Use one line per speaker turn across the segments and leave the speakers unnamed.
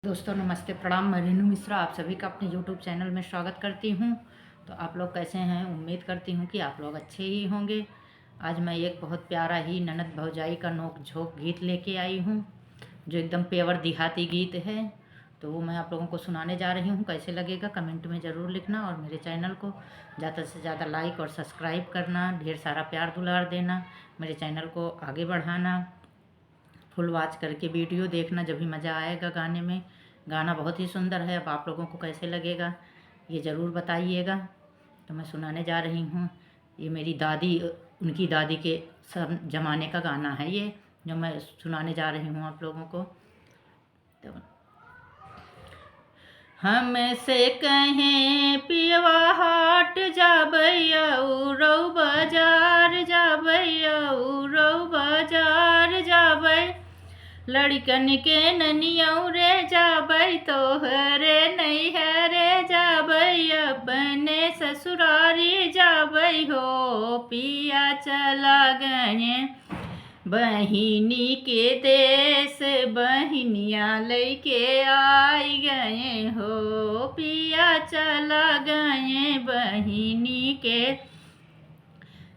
दोस्तों नमस्ते, प्रणाम। मैं रेनू मिश्रा आप सभी का अपने यूट्यूब चैनल में स्वागत करती हूं। तो आप लोग कैसे हैं? उम्मीद करती हूं कि आप लोग अच्छे ही होंगे। आज मैं एक बहुत प्यारा ही ननद भौजाई का नोक झोंक गीत लेके आई हूं, जो एकदम पेवर देहाती गीत है। तो वो मैं आप लोगों को सुनाने जा रही हूँ। कैसे लगेगा कमेंट में ज़रूर लिखना, और मेरे चैनल को ज़्यादा से ज़्यादा लाइक और सब्सक्राइब करना, ढेर सारा प्यार दुलार देना, मेरे चैनल को आगे बढ़ाना। फुल वॉच करके वीडियो देखना, जब भी मज़ा आएगा गाने में। गाना बहुत ही सुंदर है। अब आप लोगों को कैसे लगेगा ये ज़रूर बताइएगा। तो मैं सुनाने जा रही हूँ। ये मेरी दादी, उनकी दादी के सब ज़माने का गाना है ये, जो मैं सुनाने जा रही हूँ आप लोगों को। तो हमसे कहें पियवा हाट जाबैया उरौ बाजार जाबैया उरौ बाजार जाबै, लड़कन के ननियौ रे जाबै तोहरे नैहरे जाबै, अपने ससुरारी जाबै हो पिया चला गए बहिनी के देश, बहिनिया लैके आई गए हो पिया चला गए बहिनी के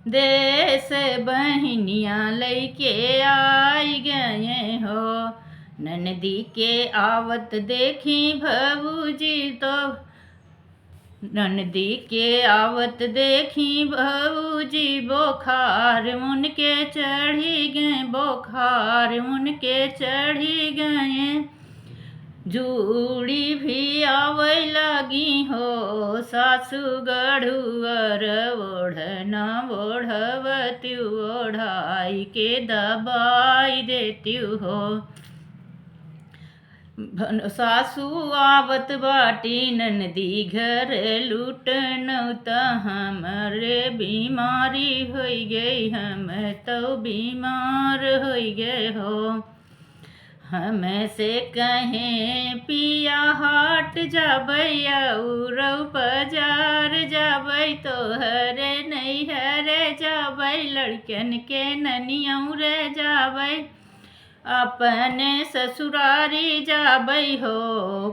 देश, बहिनिया लैके आई गए हो। ननदी के आवत देखी भौजी तो, ननदी के आवत देखी भौजी बोखार उनके चढ़ी गए, बोखार उनके चढ़ी गए। जूड़ी भी आवे लगी हो सासु गढ़ुअर, ओढ़ना ओढ़वती ओढ़ाई के दबाई देती हो। सासु आवत बाटी ननदी घर लूटन, त हमरे बीमारी हो गई, हम तो बीमार हो गए हो। हमसे कहें पिया हाट जाबैया उरौ बाजार जाबै, तोहरे नैहरे जाबै, लड़कन के ननियौ रे जाबै, अपने ससुरारी जाबै हो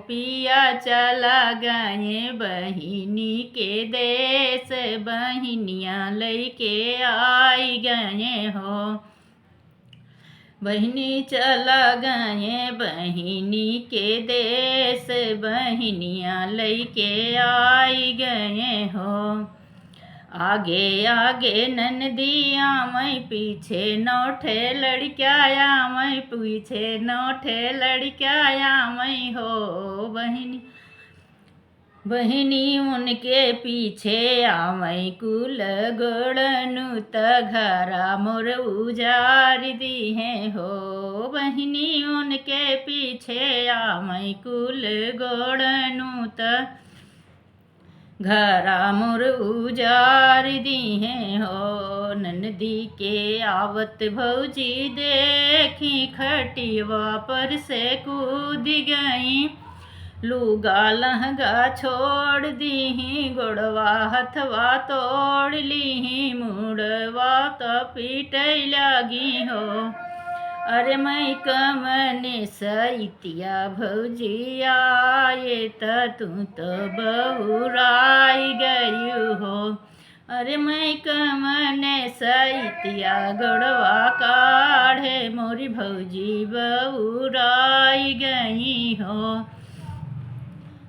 पिया चला गए बहिनी के देश, बहिनिया लैके आई गए हो। बहिनी चला गए बहिनी के देश, बहिनिया लैके आई गए हो। आगे आगे ननदिया मैं पीछे नौठे लड़किया, मैं पीछे नौठे लड़किया मैं हो बहिनी, बहिनी उनके पीछे आमई कुल गोड़नु, त घरा मोर उजार दी है हो। बहिनी उनके पीछे आमई कुल गोड़नु, त घरा मोर उजार दी है हो। ननदी के आवत भौजी देखी खटिवा पर से कूद गई, लूगा लहंगा छोड़ दी, गोड़वा हथवा तोड़ ली, मुड़वा तो पीटे लगी हो। अरे मैं कमने सैतिया भौजी आए, तू तो बहुराई गई हो। अरे मैं कमने सैतिया गोड़वा काढ़े, मोरी भौजी बहुराई गई हो।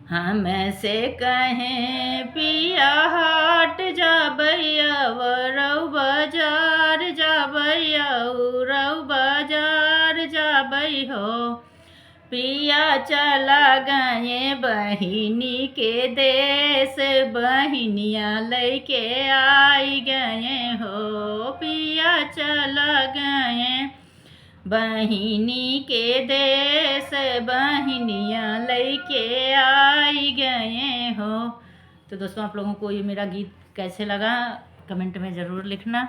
हमसे कहें पिया हाट जाबैया उरौ बाजार जाबैया उरौ बाजार जाबै हो, पिया चला गए बहिनी के देश, बहिनिया लैके आई गए हो पिया चला गए बहिनी के देश, बहिनिया लैके आई गए हो। तो दोस्तों आप लोगों को ये मेरा गीत कैसे लगा कमेंट में ज़रूर लिखना।